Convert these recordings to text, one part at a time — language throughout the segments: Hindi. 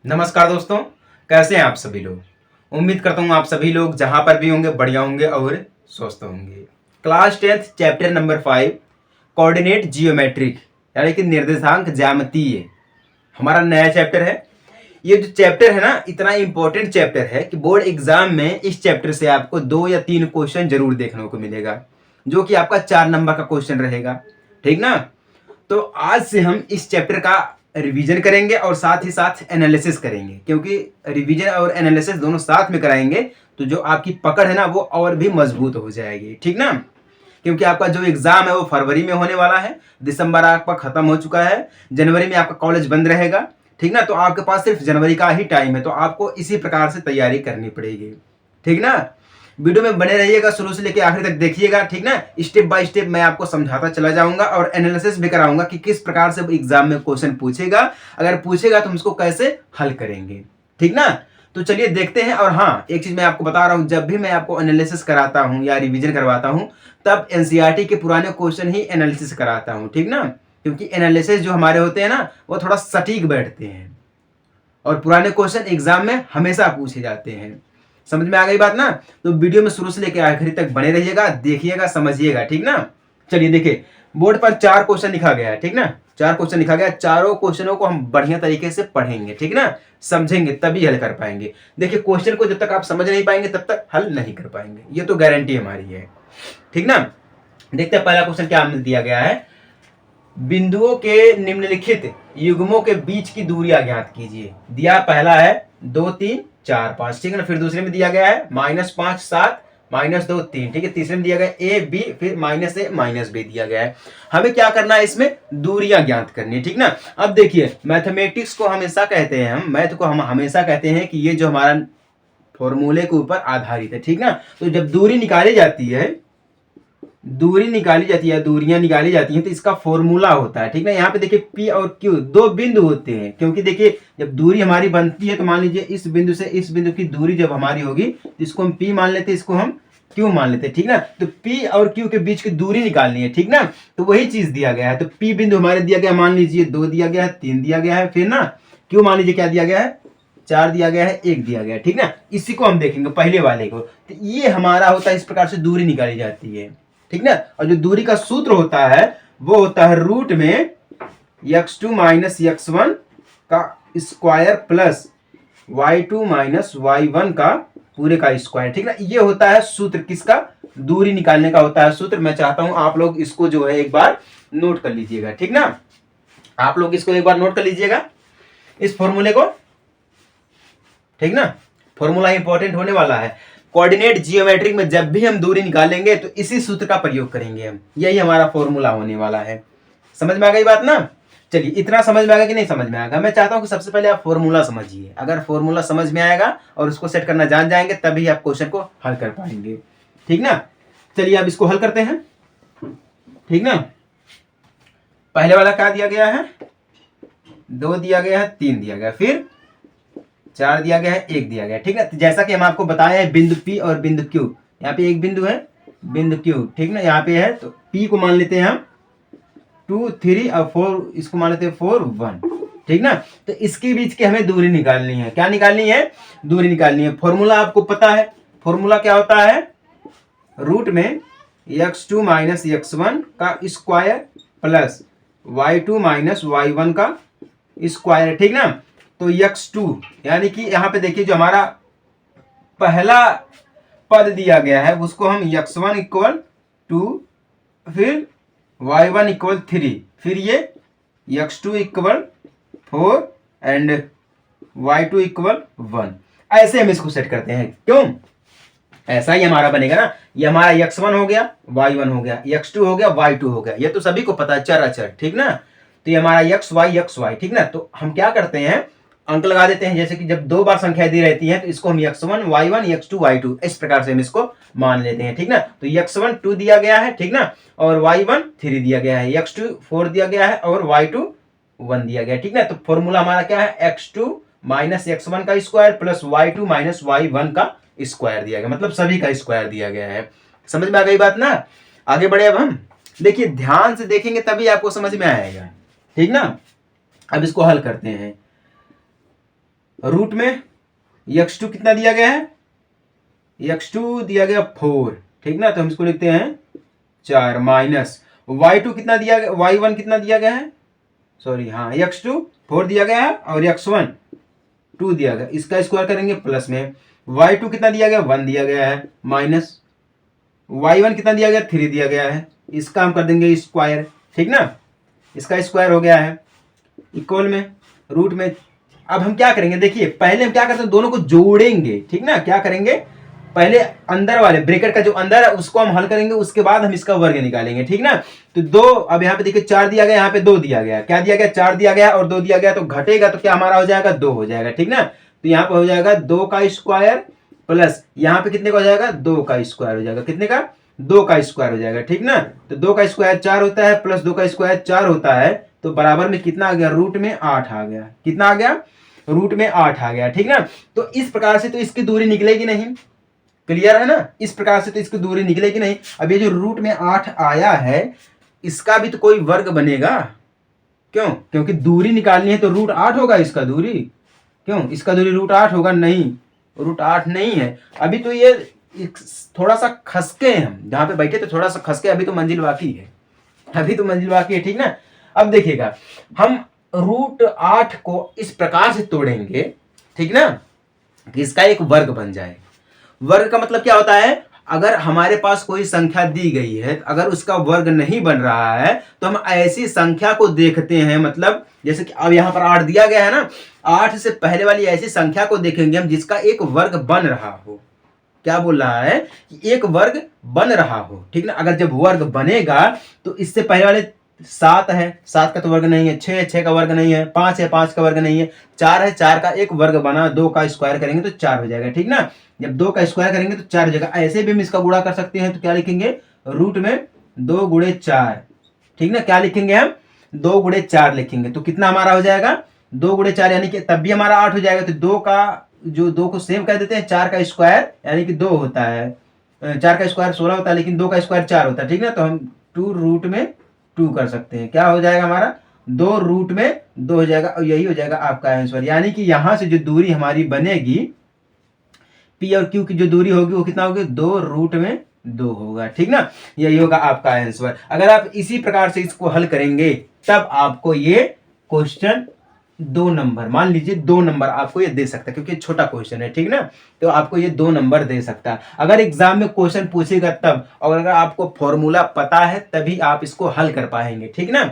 नमस्कार दोस्तों, कैसे हैं आप सभी लोग। उम्मीद करता हूँ आप सभी लोग जहाँ पर भी होंगे बढ़िया होंगे और स्वस्थ होंगे। Class 10th chapter number 5 coordinate geometric यानी कि निर्देशांक ज्यामितीय हमारा नया चैप्टर है। ये जो चैप्टर है ना, इतना इंपॉर्टेंट चैप्टर है कि बोर्ड एग्जाम में इस चैप्टर से आपको 2 या 3 क्वेश्चन जरूर देखने को मिलेगा, जो कि आपका 4 नंबर का क्वेश्चन रहेगा। ठीक ना। तो आज से हम इस चैप्टर का रिवीजन करेंगे और साथ ही साथ एनालिसिस करेंगे, क्योंकि रिवीजन और एनालिसिस दोनों साथ में कराएंगे तो जो आपकी पकड़ है ना वो और भी मजबूत हो जाएगी। ठीक ना। क्योंकि आपका जो एग्जाम है वो फरवरी में होने वाला है, दिसंबर आपका खत्म हो चुका है, जनवरी में आपका कॉलेज बंद रहेगा। ठीक ना। तो आपके पास सिर्फ जनवरी का ही टाइम है, तो आपको इसी प्रकार से तैयारी करनी पड़ेगी। ठीक ना। वीडियो में बने रहिएगा, शुरू से लेकर आखिर तक देखिएगा। ठीक ना। स्टेप बाय स्टेप मैं आपको समझाता चला जाऊंगा और एनालिसिस भी कराऊंगा कि किस प्रकार से एग्जाम में क्वेश्चन पूछेगा, अगर पूछेगा तो हम इसको कैसे हल करेंगे। ठीक ना। तो चलिए देखते हैं। और हाँ, एक चीज मैं आपको बता रहा हूं, जब भी मैं आपको एनालिसिस कराता हूं या रिवीजन करवाता हूं तब एनसीईआरटी के पुराने क्वेश्चन ही एनालिसिस कराता हूं। ठीक ना। क्योंकि एनालिसिस जो हमारे होते हैं ना वो थोड़ा सटीक बैठते हैं और पुराने क्वेश्चन एग्जाम में हमेशा पूछे जाते हैं। समझ में आ गई बात ना। तो वीडियो में शुरू से लेकर आखिर तक बने रहिएगा, देखिएगा, समझिएगा। ठीक ना। चलिए देखिए, बोर्ड पर 4 क्वेश्चन लिखा गया है। ठीक ना। 4 क्वेश्चन लिखा गया, चारों क्वेश्चनों को हम बढ़िया तरीके से पढ़ेंगे। ठीक ना। समझेंगे तभी हल कर पाएंगे। देखिए, क्वेश्चन को जब तक आप समझ नहीं पाएंगे तब तक हल नहीं कर पाएंगे, ये तो गारंटी हमारी है। ठीक ना। देखते हैं पहला क्वेश्चन क्या दिया गया है। बिंदुओं के निम्नलिखित युग्मों के बीच की दूरियां ज्ञात कीजिए। दिया पहला है 2 3 4 5। ठीक है ना। फिर दूसरे में दिया गया है -5 7 -2 3। ठीक है। तीसरे में दिया गया ए बी, फिर -a -b दिया गया है। हमें क्या करना है, इसमें दूरियां ज्ञात करनी है। ठीक ना। अब देखिए, मैथमेटिक्स को हमेशा कहते हैं, हम मैथ को हम हमेशा कहते हैं कि ये जो हमारा फॉर्मूले के ऊपर आधारित है। ठीक ना। तो जब दूरी निकाली जाती है, दूरियां निकाली जाती हैं तो इसका फॉर्मूला होता है। ठीक है। यहाँ पे देखिए P और Q 2 बिंदु होते हैं, क्योंकि देखिए जब दूरी हमारी बनती है तो मान लीजिए इस बिंदु से इस बिंदु की दूरी जब हमारी होगी तो इसको हम P मान लेते हैं, इसको हम Q मान लेते हैं। ठीक ना। तो P और Q के बीच की दूरी निकालनी है। ठीक ना। तो वही चीज दिया गया है। तो P बिंदु हमारे दिया गया, मान लीजिए 2 दिया गया है, 3 दिया गया है, फिर ना Q मान लीजिए क्या दिया गया है, 4 दिया गया है, 1 दिया गया है। ठीक ना। इसी को हम देखेंगे, पहले वाले को। तो ये हमारा होता है, इस प्रकार से दूरी निकाली जाती है। ठीक ना। और जो दूरी का सूत्र होता है वो होता है रूट में x2 माइनस x1 का square plus y2 minus y1 का पूरे का स्क्वायर। ठीक ना। ये होता है सूत्र, किसका, दूरी निकालने का होता है सूत्र। मैं चाहता हूं आप लोग इसको जो है एक बार नोट कर लीजिएगा। ठीक ना। आप लोग इसको एक बार नोट कर लीजिएगा, इस फॉर्मूले को। ठीक ना। फॉर्मूला इंपॉर्टेंट होने वाला है। कोऑर्डिनेट जियोमेट्रिक में जब भी हम दूरी निकालेंगे तो इसी सूत्र का प्रयोग करेंगे हम, यही हमारा फॉर्मूला होने वाला है। समझ में आ गई बात ना। चलिए, इतना समझ में आएगा कि नहीं समझ में आएगा, मैं चाहता हूं कि सबसे पहले आप फॉर्मूला समझिए। अगर फॉर्मूला समझ में आएगा और उसको सेट करना जान जाएंगे तभी आप क्वेश्चन को हल कर पाएंगे। ठीक ना। चलिए अब इसको हल करते हैं। ठीक ना। पहले वाला क्या दिया गया है, 2 दिया गया है, 3 दिया गया, फिर 4 दिया गया है, 1 दिया गया। ठीक है। तो जैसा कि हम आपको बताए हैं, बिंदु P और बिंदु Q, यहाँ पे एक बिंदु है, बिंदु Q। ठीक ना। यहाँ पे है तो P को मान लेते हैं हम 2 3 और 4, इसको मान लेते हैं 4 1। ठीक ना। तो इसके बीच की हमें दूरी निकालनी है। क्या निकालनी है, दूरी निकालनी है। फॉर्मूला आपको पता है, फॉर्मूला क्या होता है, रूट में x2 माइनस x1 का square plus y2 minus y1 का स्क्वायर। ठीक ना। तो x2 यानी कि यहां पे देखिए जो हमारा पहला पद दिया गया है उसको हम x1 इक्वल 2, फिर y1 इक्वल 3, फिर ये x2 equal 4 and y2 equal 1। ऐसे हम इसको सेट करते हैं। क्यों, ऐसा ही हमारा बनेगा ना। ये हमारा x1 हो गया, y1 हो गया, x2 हो गया, y2 हो गया, ये तो सभी को पता है, चर अचर। ठीक ना। तो ये हमारा xy। ठीक ना। तो हम क्या करते हैं, अंक लगा देते हैं। जैसे कि जब 2 बार संख्या दी रहती है तो इसको हम x1 y1 x2 y2 इस प्रकार से हम इसको मान लेते हैं। ठीक ना। तो x1 2 दिया गया है, ठीक ना, और y1 3 दिया गया है, x2 4 दिया गया है और y2 1 दिया गया है। ठीक ना। तो फॉर्मूला हमारा क्या है, x2 माइनस x1 का square plus y2 minus y1 का स्क्वायर दिया गया, मतलब सभी का स्क्वायर दिया गया है। समझ में आ गई बात ना। आगे बढ़े अब हम। देखिए, ध्यान से देखेंगे तभी आपको समझ में आएगा। ठीक ना। अब इसको हल करते हैं। रूट में x2 कितना दिया गया है, x2 दिया गया 4, ठीक ना, तो हम इसको लिखते हैं 4 माइनस y2 कितना दिया गया, y1 कितना दिया गया है, सॉरी हाँ x2 4 दिया गया है और x1 2 दिया गया, इसका स्क्वायर करेंगे प्लस में y2 कितना दिया गया 1 दिया गया है माइनस y1 कितना दिया गया 3 दिया गया है, इसका हम कर देंगे स्क्वायर, ठीक ना, इसका स्क्वायर हो गया है इक्वल में रूट में। अब हम क्या करेंगे, देखिए पहले हम क्या करते हैं दोनों को जोड़ेंगे, ठीक ना, क्या करेंगे पहले अंदर वाले ब्रैकेट का जो अंदर है उसको हम हल करेंगे, उसके बाद हम इसका वर्ग निकालेंगे, ठीक ना। तो 2, अब यहाँ पे देखिए 4 दिया गया, यहाँ पे 2 दिया गया, क्या दिया गया 4 दिया गया और 2 दिया गया, तो घटेगा तो क्या हमारा हो जाएगा 2 हो जाएगा, ठीक ना। तो यहाँ पे हो जाएगा 2 का स्क्वायर प्लस यहाँ पे कितने का हो जाएगा 2 का स्क्वायर हो जाएगा, कितने का 2 का स्क्वायर हो जाएगा, ठीक ना। तो 2 का स्क्वायर 4 होता है प्लस 2 का स्क्वायर 4 होता है, तो बराबर में कितना आ गया रूट में 8 आ गया, कितना आ गया रूट में 8 आ गया, ठीक ना। तो इस प्रकार से तो इसकी दूरी निकलेगी नहीं, क्लियर है ना, इस प्रकार से तो इसकी दूरी निकलेगी नहीं। अब ये जो रूट में 8 आया है इसका भी तो कोई वर्ग बनेगा, क्यों, क्योंकि दूरी निकालनी है तो रूट 8 होगा इसका दूरी, क्यों इसका दूरी रूट 8 होगा, नहीं रूट 8 नहीं है। अभी तो ये थोड़ा सा खसके हैं, हम जहां पे बैठे तो थोड़ा सा खसके, अभी तो मंजिल बाकी है, अभी तो मंजिल बाकी है, ठीक ना। अब देखिएगा हम रूट 8 को इस प्रकार से तोड़ेंगे, ठीक ना, कि इसका एक वर्ग बन जाए। वर्ग का मतलब क्या होता है, अगर हमारे पास कोई संख्या दी गई है, अगर उसका वर्ग नहीं बन रहा है तो हम ऐसी संख्या को देखते हैं, मतलब जैसे कि अब यहां पर 8 दिया गया है ना, 8 से पहले वाली ऐसी संख्या को देखेंगे हम जिसका एक वर्ग बन रहा हो। क्या बोल रहा है कि एक वर्ग बन रहा हो, ठीक ना। अगर जब वर्ग बनेगा तो इससे पहले वाले 7 है, 7 का तो वर्ग नहीं है, 6 है, 6 का वर्ग नहीं है, 5 है, 5 का वर्ग नहीं है, 4 है, 4 का एक वर्ग बना, 2 का स्क्वायर करेंगे तो 4 हो जाएगा, ठीक ना। जब 2 का स्क्वायर करेंगे तो 4 हो जाएगा। ऐसे भी हम इसका गुणा कर सकते हैं, तो क्या लिखेंगे रूट में 2 गुणे 4, ठीक ना, क्या लिखेंगे हम 2 गुणे 4 लिखेंगे, तो कितना हमारा हो जाएगा 2 गुणे 4 यानी कि तब भी हमारा 8 हो जाएगा। तो 2 का जो 2 को सेम कर देते हैं, 4 का स्क्वायर यानी कि 2 होता है, 4 का स्क्वायर 16 होता है, लेकिन 2 का स्क्वायर 4 होता है, ठीक ना। तो हम 2 रूट में 2 कर सकते हैं, क्या हो जाएगा हमारा 2 रूट में 2 हो जाएगा, और यही हो जाएगा आपका आंसर। यानी कि यहां से जो दूरी हमारी बनेगी पी और क्यू की जो दूरी होगी वो कितना होगी 2 रूट में 2 होगा, ठीक ना, यही होगा आपका आंसर। अगर आप इसी प्रकार से इसको हल करेंगे तब आपको ये क्वेश्चन 2 नंबर, मान लीजिए 2 नंबर आपको ये दे सकता है, क्योंकि छोटा क्वेश्चन है, ठीक ना, तो आपको ये 2 नंबर दे सकता है। अगर एग्जाम में क्वेश्चन पूछेगा तब, और अगर आपको फॉर्मूला पता है तभी आप इसको हल कर पाएंगे, ठीक ना,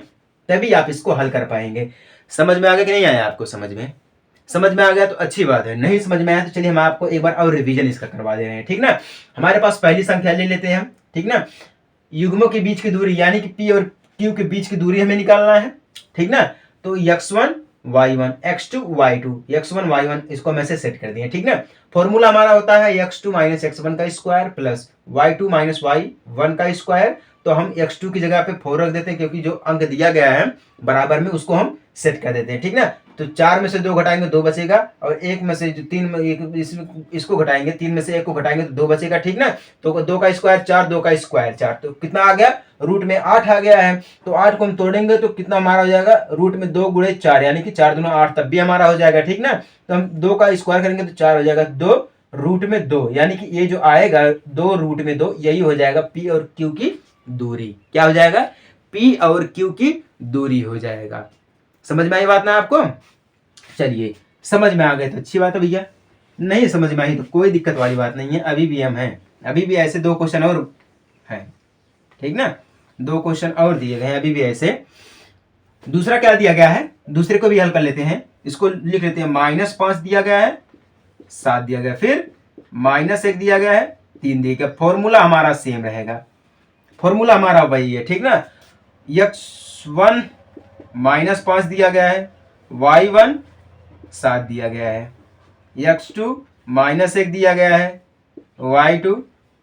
तभी आप इसको हल कर पाएंगे। समझ में आ गया कि नहीं आया आपको, समझ में आ गया तो अच्छी बात है, नहीं समझ में आया तो चलिए हम आपको एक बार और रिवीजन इसका करवा दे रहे हैं, ठीक ना। हमारे पास पहली संख्या ले लेते हैं हम, ठीक ना, युग्मों के बीच की दूरी यानी कि पी और क्यू के बीच की दूरी हमें निकालना है, ठीक ना। तो x1 y1 x2 y2 x1 y1 इसको हम ऐसे सेट कर दिए, ठीक ना। फॉर्मूला हमारा होता है x2 माइनस x1 का square plus y2 minus y1 का स्क्वायर। तो हम x2 की जगह पे 4 रख देते हैं, क्योंकि जो अंक दिया गया है बराबर में उसको हम सेट कर देते हैं, ठीक ना। तो 4 में से 2 घटाएंगे 2 बचेगा, और 1 में से जो 3 में इसको घटाएंगे, 3 में से 1 को घटाएंगे तो 2 बचेगा, ठीक ना। तो 2 का स्क्वायर 4, 2 का स्क्वायर 4, तो कितना आ गया रूट में 8 आ गया है। तो 8 को हम तोड़ेंगे तो कितना हमारा हो जाएगा रूट में 2 गुणे 4 यानी कि 4 दूना 8, तब भी हमारा हो जाएगा, ठीक ना। तो हम 2 का स्क्वायर करेंगे तो 4 हो जाएगा, 2 रूट में 2 यानी कि ये जो आएगा 2 रूट में 2, यही हो जाएगा पी और क्यू की दूरी। क्या हो जाएगा पी और क्यू की दूरी हो जाएगा। समझ में आई बात ना आपको, चलिए समझ में आ गए तो अच्छी बात है भैया, नहीं समझ में आई तो कोई दिक्कत वाली बात नहीं है, अभी भी हम हैं, अभी भी ऐसे 2 क्वेश्चन और हैं, ठीक ना, 2 क्वेश्चन और दिए गए हैं अभी भी ऐसे। दूसरा क्या दिया गया है, दूसरे को भी हल कर लेते हैं, इसको लिख लेते हैं -5 दिया गया है, 7 दिया गया, फिर -1 दिया गया है, 3 दिया गया। फॉर्मूला हमारा सेम रहेगा, फॉर्मूला हमारा वही है, ठीक ना। x1 -5 दिया गया है, y1 7 दिया गया है, x2 -1 दिया गया है, y2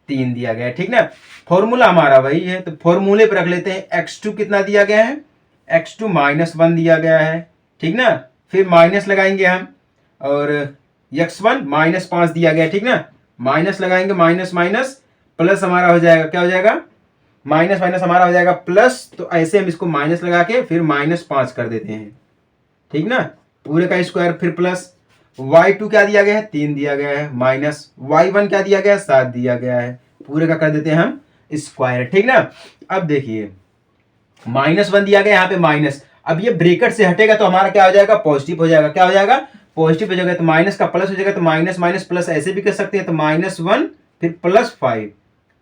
3 दिया गया है, ठीक ना। फॉर्मूला हमारा वही है, तो फॉर्मूले पर रख लेते हैं। x2 कितना दिया गया है, x2 -1 दिया गया है, ठीक ना, फिर माइनस लगाएंगे हम, और x1 -5 दिया गया है, ठीक ना, माइनस लगाएंगे, माइनस माइनस प्लस हमारा हो जाएगा, क्या हो जाएगा माइनस माइनस हमारा हो जाएगा प्लस। तो ऐसे हम इसको माइनस लगा के फिर -5 कर देते हैं, ठीक ना, पूरे का स्क्वायर फिर प्लस, y2 क्या दिया गया है 3 दिया गया है, माइनस y1 क्या दिया गया है 7 दिया गया है, पूरे का कर देते हैं हम स्क्वायर, ठीक ना। अब देखिए -1 दिया गया यहाँ पे माइनस, अब ये ब्रेकेट से हटेगा तो हमारा क्या हो जाएगा पॉजिटिव हो जाएगा, क्या हो जाएगा पॉजिटिव हो जाएगा, तो माइनस का प्लस हो जाएगा, तो माइनस माइनस प्लस ऐसे भी कर सकते हैं, तो -1 फिर +5,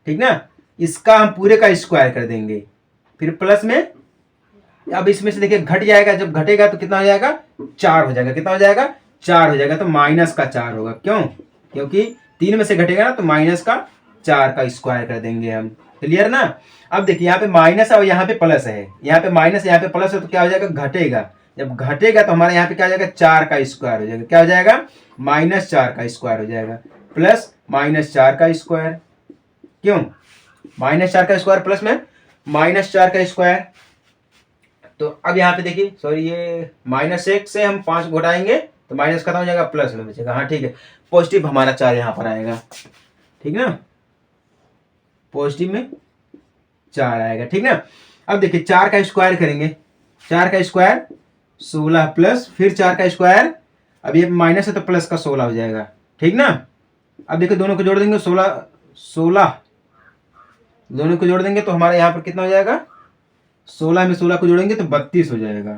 ठीक ना। इसका हम पूरे का स्क्वायर कर देंगे, फिर प्लस में, अब इसमें से देखिए घट जाएगा, जब घटेगा तो कितना हो जाएगा 4 हो जाएगा, कितना हो जाएगा 4 हो जाएगा, तो -4 होगा, क्यों, क्योंकि 3 में से घटेगा ना, तो -4 का स्क्वायर कर देंगे हम, क्लियर ना। अब देखिए यहाँ पे माइनस है और यहाँ पे प्लस है, यहाँ पे माइनस यहाँ पे प्लस है, तो क्या हो जाएगा घटेगा, जब घटेगा तो हमारे यहाँ पे क्या हो जाएगा 4 का स्क्वायर हो जाएगा, क्या हो जाएगा -4 का स्क्वायर हो जाएगा, प्लस -4 का स्क्वायर, क्यों -4 का स्क्वायर प्लस में -4 का स्क्वायर। तो अब यहाँ पे देखिए सॉरी, ये -1 से हम 5 घटाएंगे तो माइनस खत्म हो जाएगा, प्लस में बचेगा, हाँ ठीक है, पॉजिटिव हमारा 4 यहाँ पर आएगा, ठीक ना, पॉजिटिव में 4 आएगा, ठीक ना। अब देखिए 4 का स्क्वायर करेंगे, 4 का स्क्वायर 16 प्लस फिर 4 का स्क्वायर, अब ये माइनस है तो प्लस का 16 हो जाएगा, ठीक ना। अब देखिए दोनों को जोड़ देंगे 16 दोनों को जोड़ देंगे तो हमारे यहाँ पर कितना हो जाएगा, 16 में 16 को जोड़ेंगे तो 32 हो जाएगा,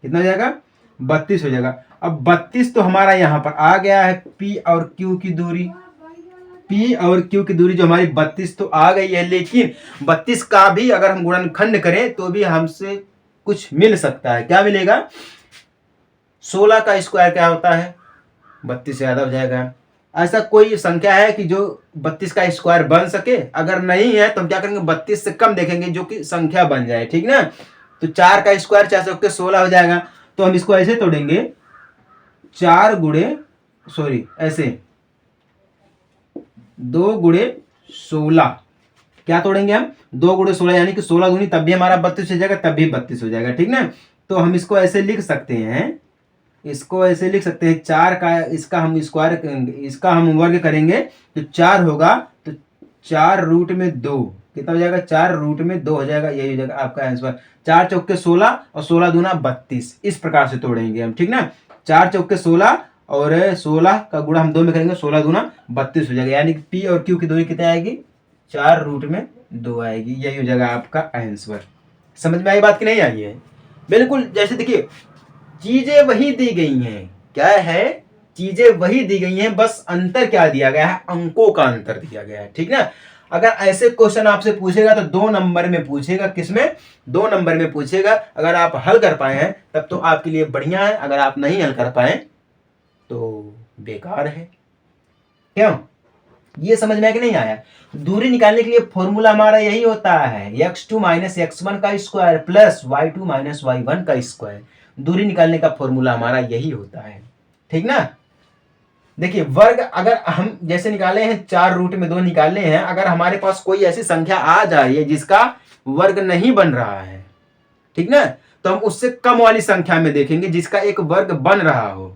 कितना हो जाएगा 32 हो जाएगा। अब 32 तो हमारा यहाँ पर आ गया है P और Q की दूरी, P और Q की दूरी जो हमारी 32 तो आ गई है, लेकिन 32 का भी अगर हम गुणनखंड करें तो भी हमसे कुछ मिल सकता है, क्या मिलेगा, 16 का स्क्वायर क्या होता है 32 से ज्यादा हो जाएगा। ऐसा कोई संख्या है कि जो 32 का स्क्वायर बन सके, अगर नहीं है तो हम क्या करेंगे 32 से कम देखेंगे जो कि संख्या बन जाए, ठीक ना। तो 4 का स्क्वायर 4 से 16 हो जाएगा, तो हम इसको ऐसे तोड़ेंगे 4 गुणे सॉरी ऐसे 2 गुणे 16, क्या तोड़ेंगे हम 2 गुणे 16 यानी कि 16 दूनी तब भी हमारा 32 हो जाएगा, तब भी 32 हो जाएगा, ठीक ना। तो हम इसको ऐसे लिख सकते हैं, इसको ऐसे लिख सकते हैं 4 का इसका हम स्क्वायर इसका हम वर्ग करेंगे तो 4 होगा, तो 4 रूट में 2 कितना हो जाएगा 4 रूट में 2 हो जाएगा, यही हो जाएगा आपका आंसर। 4 चौके 16 और 16 दूना 32, इस प्रकार से तोड़ेंगे हम, ठीक ना। 4 चौके 16 और 16 का गुणा हम 2 में करेंगे, 16 दूना 32 हो जाएगा, यानी कि P और Q की दूरी कितनी आएगी 4 रूट में 2 आएगी, यही हो जाएगा आपका आंसर। समझ में आई बात कि नहीं आई है? बिल्कुल, जैसे देखिए चीजें वही दी गई हैं, क्या है चीजें वही दी गई हैं, बस अंतर क्या दिया गया है, अंकों का अंतर दिया गया है, ठीक ना। अगर ऐसे क्वेश्चन आपसे पूछेगा तो 2 नंबर में पूछेगा, किसमें 2 नंबर में पूछेगा, अगर आप हल कर पाए हैं तब तो आपके लिए बढ़िया है, अगर आप नहीं हल कर पाए तो बेकार है, क्यों, ये समझ में आया कि नहीं आया। दूरी निकालने के लिए फॉर्मूला हमारा यही होता है, x2 माइनस x1 का square plus y2 minus y1 का स्क्वायर, दूरी निकालने का फॉर्मूला हमारा यही होता है, ठीक ना। देखिए वर्ग अगर हम जैसे निकाले हैं 4 रूट में 2 निकाले हैं, अगर हमारे पास कोई ऐसी संख्या आ जा रही है जिसका वर्ग नहीं बन रहा है, ठीक ना, तो हम उससे कम वाली संख्या में देखेंगे जिसका एक वर्ग बन रहा हो,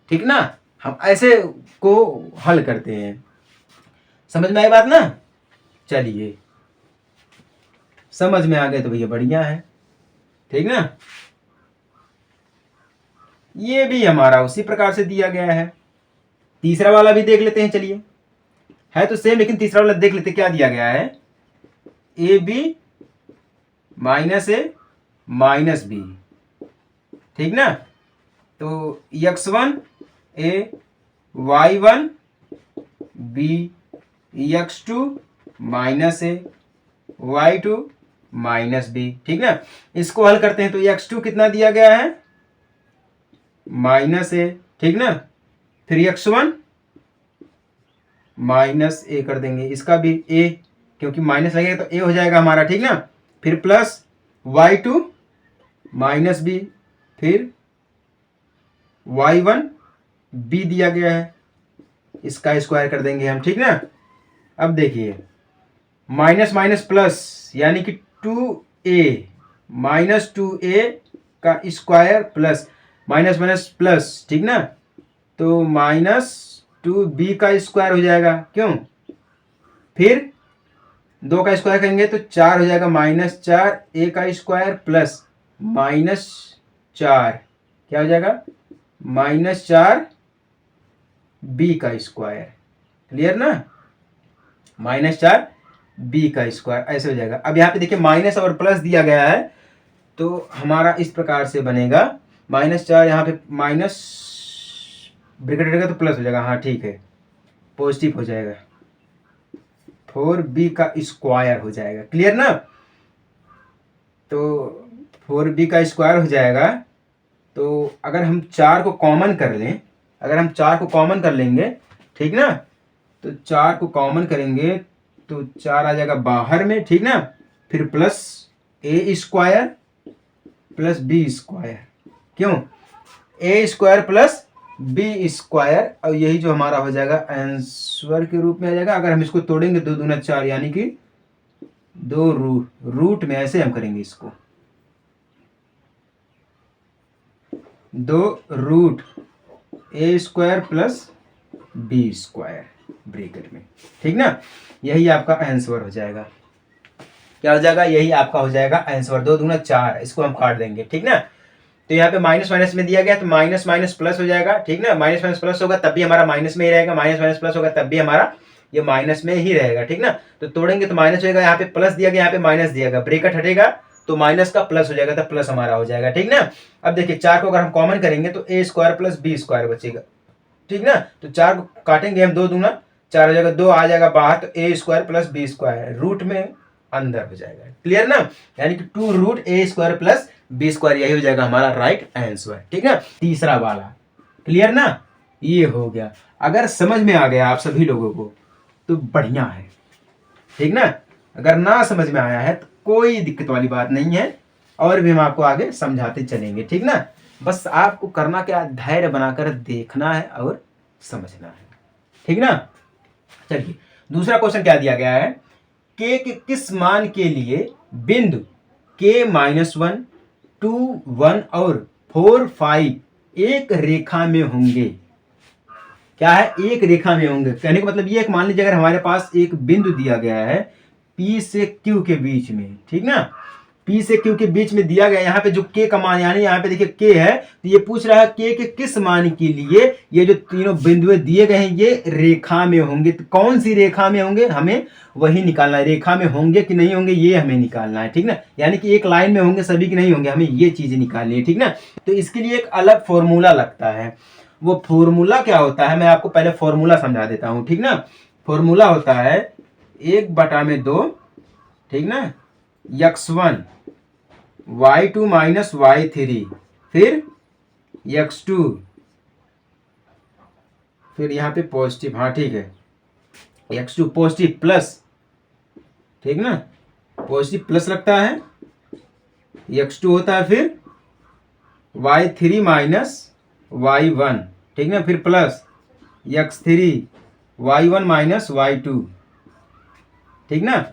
ठीक ना, हम ऐसे को हल करते हैं। समझ में आई बात ना, चलिए समझ में आ गए तो भैया बढ़िया है, ठीक ना। ये भी हमारा उसी प्रकार से दिया गया है। तीसरा वाला भी देख लेते हैं, चलिए है तो सेम, लेकिन तीसरा वाला देख लेते क्या दिया गया है, A B minus A minus B, ठीक ना। तो x1 A y1 B x2 minus A y2 minus B, ठीक ना। इसको हल करते हैं तो x2 कितना दिया गया है माइनस ए, ठीक ना, फिर x1 माइनस ए कर देंगे, इसका भी a क्योंकि माइनस लगेगा तो a हो जाएगा हमारा, ठीक ना, फिर प्लस y2 माइनस बी, फिर y1 b दिया गया है, इसका स्क्वायर कर देंगे हम, ठीक ना। अब देखिए माइनस माइनस प्लस यानी कि 2a माइनस 2a का square plus minus minus plus, ठीक ना, तो -2b का स्क्वायर हो जाएगा, क्यों, फिर 2 का स्क्वायर करेंगे तो 4 हो जाएगा, -4 a का स्क्वायर प्लस -4 क्या हो जाएगा -4 b का स्क्वायर, क्लियर ना, -4 b का स्क्वायर ऐसे हो जाएगा। अब यहाँ पे देखिए माइनस और प्लस दिया गया है, तो हमारा इस प्रकार से बनेगा -4, यहाँ पे माइनस ब्रैकेट रहेगा तो प्लस हो जाएगा, हाँ ठीक है, पॉजिटिव हो जाएगा, 4b का स्क्वायर हो जाएगा, क्लियर ना। तो 4b का स्क्वायर हो जाएगा। तो अगर हम 4 को कॉमन कर लें, अगर हम 4 को कॉमन कर लेंगे, ठीक ना, तो 4 को कॉमन करेंगे तो 4 आ जाएगा बाहर में, ठीक ना, फिर प्लस ए स्क्वायर प्लस बी स्क्वायर, क्यों, ए स्क्वायर प्लस बी स्क्वायर, और यही जो हमारा हो जाएगा आंसर के रूप में आ जाएगा। अगर हम इसको तोड़ेंगे 2 दूना 4, यानी कि 2 रूट में ऐसे हम करेंगे इसको, 2 root A square plus B square bracket में, ठीक ना, यही आपका आंसर हो जाएगा। क्या हो जाएगा, यही आपका हो जाएगा आंसर, 2 दूना 4, इसको हम काट देंगे, ठीक ना। तो यहाँ पे माइनस माइनस में दिया गया तो माइनस माइनस प्लस हो जाएगा, ठीक ना, माइनस माइनस प्लस होगा तब भी हमारा माइनस में ही रहेगा, माइनस माइनस प्लस होगा तब भी हमारा ये माइनस में ही रहेगा, ठीक ना। तो तोड़ेंगे तो माइनस होगा, यहाँ पे प्लस दिया गया, यहाँ पे माइनस दिया गया, ब्रैकेट हटेगा तो माइनस का प्लस हो जाएगा, तो प्लस हमारा हो जाएगा, ठीक ना। अब देखिए 4 को अगर हम कॉमन करेंगे तो A square plus B square बचेगा, ठीक ना। तो 4 को काटेंगे हम, 2 दूना 4 हो जाएगा, 2 आ जाएगा बाहर, तो A square plus B square root में अंदर हो जाएगा, क्लियर ना, यानी कि 2 root A square plus B square, यही हो जाएगा हमारा राइट आंसर, ठीक ना, तीसरा वाला, क्लियर ना, ये हो गया। अगर समझ में आ गया आप सभी लोगों को तो बढ़िया है, ठीक ना, अगर ना समझ में आया है तो कोई दिक्कत वाली बात नहीं है, और भी हम आपको आगे समझाते चलेंगे, ठीक ना। बस आपको करना क्या, धैर्य बनाकर देखना है और समझना है, ठीक ना। चलिए दूसरा क्वेश्चन क्या दिया गया है, के किस मान के लिए बिंदु k-1, 2, 1 और 4, 5 एक रेखा में होंगे। क्या है, एक रेखा में होंगे, कहने का मतलब ये एक, मान लीजिए अगर हमारे पास एक बिंदु दिया गया है P से Q के बीच में, ठीक ना, P से Q के बीच में दिया गया, यहाँ पे जो K का मान, यानी यहाँ पे देखिए K है, तो ये पूछ रहा है K के किस मान के लिए ये जो तीनों बिंदुएं दिए गए हैं ये रेखा में होंगे। तो कौन सी रेखा में होंगे हमें वही निकालना है, रेखा में होंगे कि नहीं होंगे ये हमें निकालना है, ठीक ना, यानी कि एक लाइन में होंगे सभी की नहीं होंगे, हमें ये चीजें निकालनी है, ठीक ना। तो इसके लिए एक अलग फॉर्मूला लगता है, वो फॉर्मूला क्या होता है मैं आपको पहले फॉर्मूला समझा देता हूं, ठीक ना। फॉर्मूला होता है 1/2, ठीक ना, x1 y2 माइनस y3, फिर x2, फिर यहाँ पे पॉजिटिव, हाँ ठीक है, x2 पॉजिटिव प्लस, ठीक ना, पॉजिटिव प्लस लगता है, x2 होता है, फिर y3 माइनस y1, ठीक ना, फिर plus x3 y1 minus y2, ठीक ना,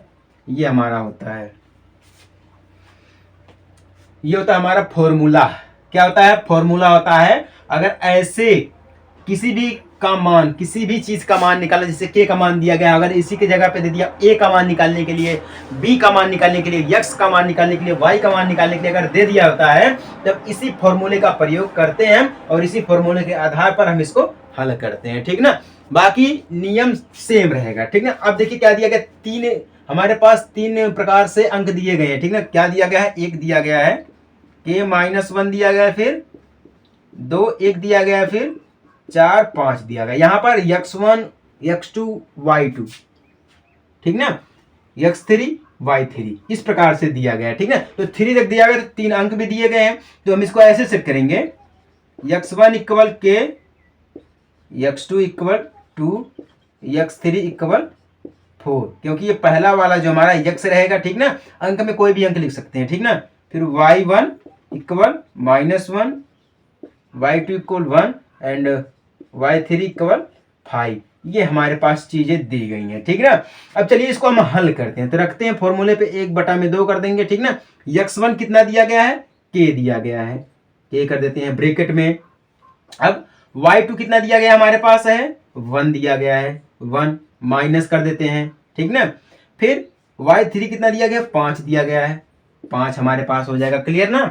ये हमारा होता है, ये होता है हमारा फॉर्मूला। क्या होता है, फॉर्मूला होता है अगर ऐसे किसी भी का मान, किसी भी चीज का मान निकालना, जैसे k का मान दिया गया, अगर इसी के जगह पे दे दिया a का मान निकालने के लिए, b का मान निकालने के लिए, x का मान निकालने के लिए, y का मान निकालने के लिए अगर दे दिया होता है, तब इसी फॉर्मूले का प्रयोग करते हैं और इसी फॉर्मूले के आधार पर हम इसको हल करते हैं, ठीक ना। बाकी नियम सेम रहेगा, ठीक ना। अब देखिए क्या दिया गया, तीन हमारे पास 3 प्रकार से अंक दिए गए हैं, ठीक ना। क्या दिया गया है, एक दिया गया है k-1 दिया गया है, फिर 2 1 दिया गया है, फिर 4 5 दिया गया। यहाँ पर x1 x2 y2, ठीक ना, x3 y3 इस प्रकार से दिया गया है, ठीक ना। तो 3 तक दिया गया तो 3 अंक भी दिए गए हैं, तो हम इसको ऐसे सेट करेंगे, x1 equal k, x2 equal 2, x3 equal 4, क्योंकि ये पहला वाला जो हमारा x रहेगा, ठीक ना, अंक में कोई भी अंक लिख सकते हैं, ठीक ना। फिर y1 equal -1, y2 equal 1 and y3 equal 5, ये हमारे पास चीजें दी गई हैं, ठीक ना। अब चलिए इसको हम हल करते हैं, तो रखते हैं फॉर्मूले पे 1/2 कर देंगे, ठीक ना। x1 कितना दिया गया है, k दिया गया है, k कर देते हैं ब्रैकेट में। अब y2 कितना दिया गया हमारे पास है, 1 दिया गया है, 1 माइनस कर देते हैं, ठीक ना। फिर y3 कितना दिया गया, 5 दिया गया है, 5 हमारे पास हो जाएगा, क्लियर ना,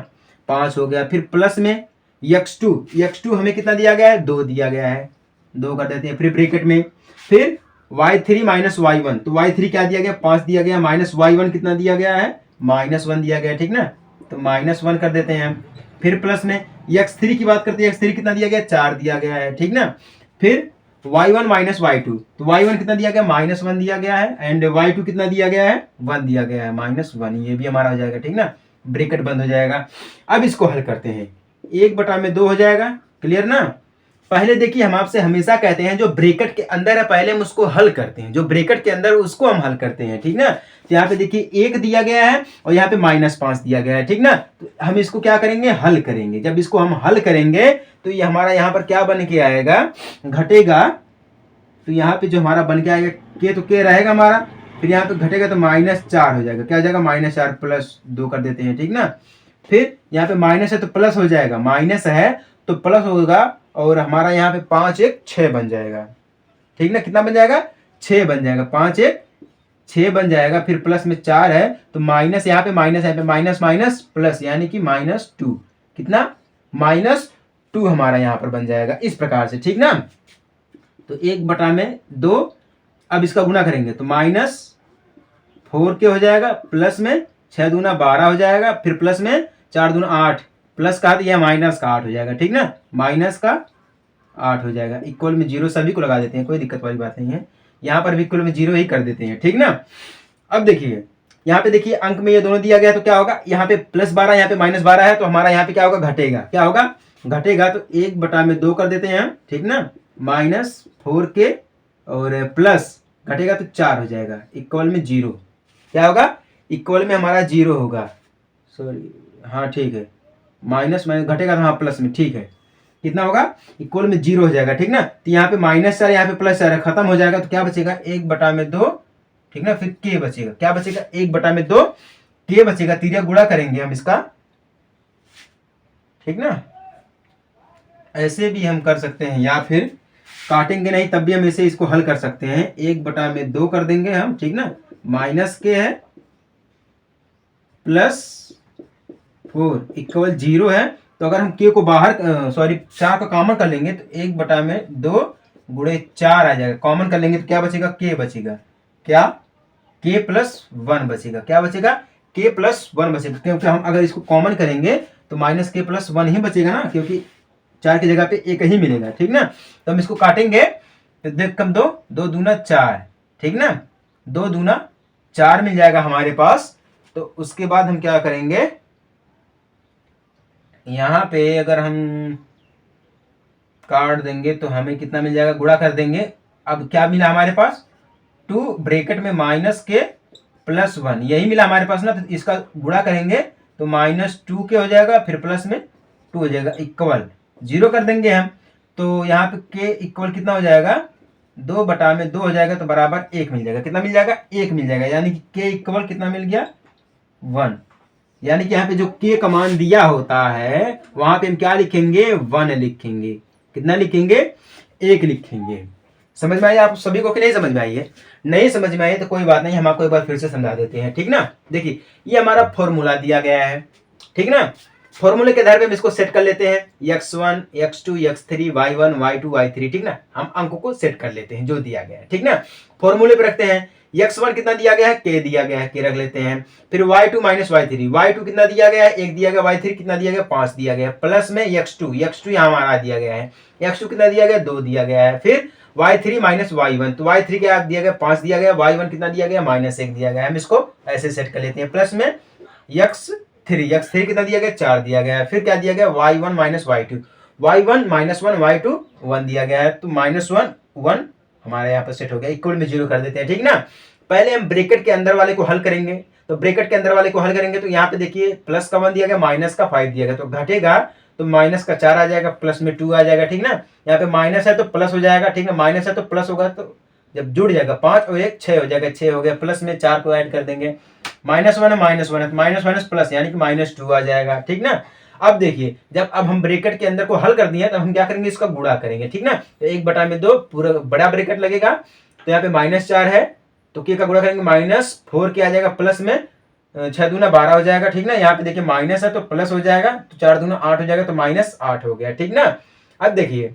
5 हो गया। फिर प्लस में x2 हमें कितना दिया गया है, 2 दिया गया है, 2 कर देते हैं। फिर ब्रैकेट में फिर y3 माइनस y1, तो y3 क्या दिया गया, 5 दिया गया, माइनस y1 कितना दिया गया है, -1 दिया गया, ठीक ना, तो -1 कर देते हैं हम। फिर प्लस में x3 की बात करते हैं, x3 कितना दिया गया, 4 दिया गया है, ठीक ना। फिर y1 माइनस y2, तो y1 कितना दिया गया, -1 दिया गया है, एंड y2 कितना दिया गया है, 1 दिया गया है, -1, ये भी हमारा हो जाएगा, ठीक ना, ब्रैकेट बंद हो जाएगा। अब इसको हल करते हैं, 1/2 हो जाएगा, क्लियर ना। पहले देखिए हम आपसे हमेशा कहते हैं जो ब्रैकेट के अंदर है पहले हम उसको हल करते हैं, जो ब्रैकेट के अंदर उसको हम हल करते हैं, ठीक ना। तो यहाँ पे देखिए 1 दिया गया है और यहाँ पे -5 दिया गया है, ठीक ना। तो हम इसको क्या करेंगे, हल करेंगे। जब इसको हम हल करेंगे तो ये हमारा यहाँ पर क्या बन के आएगा, घटेगा, तो यहाँ पे जो हमारा बन के आएगा के, तो के रहेगा हमारा, फिर यहाँ पे घटेगा तो -4 हो जाएगा, क्या हो जाएगा, -4 प्लस 2 कर देते हैं, ठीक ना। फिर यहाँ पे माइनस है तो प्लस हो जाएगा, माइनस है तो प्लस होगा, और हमारा यहाँ पे 5 1 6 बन जाएगा, ठीक ना। कितना बन जाएगा, 6 बन जाएगा, 5 1 6 बन जाएगा। फिर प्लस में 4 है तो माइनस, यहाँ पे माइनस, यहाँ पे माइनस माइनस प्लस, यानी कि -2, कितना, -2 हमारा यहाँ पर बन जाएगा, इस प्रकार से, ठीक ना। तो 1/2, अब इसका गुना करेंगे तो -4 के हो जाएगा, प्लस में 6 दूना 12 हो जाएगा, फिर प्लस में 4 दूना 8, प्लस का यह माइनस का 8 हो जाएगा, ठीक ना, -8 हो जाएगा। इक्वल में 0 सभी को लगा देते हैं, कोई दिक्कत वाली बात नहीं है, यहाँ पर भी इक्वल में 0 ही कर देते हैं, ठीक ना। अब देखिए यहाँ पे देखिए अंक में ये दोनों दिया गया तो क्या होगा, यहाँ पे +12 यहाँ पे -12 है, तो हमारा यहाँ पे क्या होगा, घटेगा, क्या होगा, घटेगा, तो 1/2 कर देते हैं हम, ठीक ना, -4 के और प्लस घटेगा तो 4 हो जाएगा, इक्वल में 0, क्या होगा, इक्वल में हमारा 0 होगा, सॉरी हाँ ठीक है, माइनस घटेगा तो हाँ प्लस में, ठीक है, कितना होगा, इक्वल में 0 हो जाएगा, ठीक ना। तो यहाँ पे -4 यहाँ पे +4 खत्म हो जाएगा, तो क्या बचेगा, 1/2, ठीक ना। फिर के बचेगा, क्या बचेगा, 1/2 के बचेगा, तिर्यक गुणा करेंगे हम इसका, ठीक ना। ऐसे भी हम कर सकते हैं, या फिर काटेंगे नहीं तब भी हम ऐसे इसको हल कर सकते हैं, 1/2 कर देंगे हम, ठीक ना, माइनस के है +4 इक्वल 0 है। तो अगर हम के को बाहर 4 का कॉमन कर लेंगे तो 1/2 गुणे 4 आ जाएगा, कॉमन कर लेंगे तो क्या बचेगा, के बचेगा, क्या, के +1 बचेगा, क्या बचेगा, के +1 बचेगा, क्योंकि हम अगर इसको कॉमन करेंगे तो -k+1 ही बचेगा ना, क्योंकि 4 की जगह पे 1 ही मिलेगा, ठीक ना। तो हम इसको काटेंगे तो देख कम 2 दूना 4, ठीक ना, 2 दूना 4 मिल जाएगा हमारे पास। तो उसके बाद हम क्या करेंगे, यहाँ पे अगर हम काट देंगे तो हमें कितना मिल जाएगा, गुणा कर देंगे। अब क्या मिला हमारे पास, 2 ब्रैकेट में -k +1 यही मिला हमारे पास ना, तो इसका गुणा करेंगे तो -2 के हो जाएगा, फिर प्लस में 2 हो जाएगा, इक्वल 0 कर देंगे हम। तो यहाँ पे के इक्वल कितना हो जाएगा, 2/2 हो जाएगा, तो बराबर 1 मिल जाएगा, कितना मिल जाएगा, 1 मिल जाएगा, यानी कि के इक्वल कितना मिल गया, 1। यानी कि यहाँ पे जो के का मान दिया होता है वहां पे हम क्या लिखेंगे, 1 लिखेंगे, कितना लिखेंगे, 1 लिखेंगे। समझ में आया आप सभी को कि नहीं समझ में आई है, नहीं समझ में आई तो कोई बात नहीं, हम आपको एक बार फिर से समझा देते हैं, ठीक ना। देखिए ये हमारा फॉर्मूला दिया गया है, ठीक ना, फॉर्मूले के आधार पे हम इसको सेट कर लेते हैं, x1 x2 x3 y1 y2 y3, ठीक ना, हम अंकों को सेट कर लेते हैं जो दिया गया है, ठीक ना। फॉर्मूले पे रखते हैं, x1 कितना दिया गया है, k दिया गया है, k रख लेते हैं। फिर y2 माइनस y3 कितना दिया गया है, 1 दिया गया, y3 कितना दिया गया, 5 दिया गया, प्लस में x2 यहाँ हमारा दिया गया है, x2 कितना दिया गया, 2 दिया गया है। फिर y3 माइनस y1, तो y3 क्या दिया गया, 5 दिया गया, y1 कितना दिया गया, -1 दिया गया। हम इसको ऐसे सेट कर लेते हैं, प्लस में x3 कितना दिया गया, 4 दिया गया है। फिर क्या दिया गया, y1 minus y2, y1 -1 y2 1 दिया गया है, तो -1 1 हमारे यहाँ पर सेट हो गया, इक्वल में 0 कर देते हैं, ठीक ना। पहले हम ब्रैकेट के अंदर वाले को हल करेंगे, तो ब्रैकेट के अंदर वाले को हल करेंगे तो यहाँ पे देखिए प्लस का 1 दिया गया, माइनस का 5 दिया गया, तो घटेगा तो माइनस का 4 आ जाएगा, प्लस में 2 आ जाएगा, ठीक ना। यहाँ पे माइनस है तो प्लस हो जाएगा, ठीक है, माइनस है तो प्लस होगा, तो जब जुड़ जाएगा 5 और 1 6 हो जाएगा, 6 हो गया, प्लस में 4 को ऐड कर देंगे, -1 है -1 है, माइनस प्लस यानी कि -2 आ जाएगा, ठीक ना। अब देखिए जब अब हम ब्रैकेट के अंदर को हल कर दिए तब हम क्या करेंगे, इसका गुणा करेंगे, ठीक ना। तो 1/2 पूरा बड़ा ब्रैकेट लगेगा, तो यहाँ पे -4 है तो के का गुणा करेंगे, -4 के आ जाएगा, प्लस में 6 दूना 12 हो जाएगा, ठीक ना। यहाँ पे देखिए माइनस है तो प्लस हो जाएगा, तो 4 दूना 8 हो जाएगा, तो -8 हो गया, ठीक ना। अब देखिए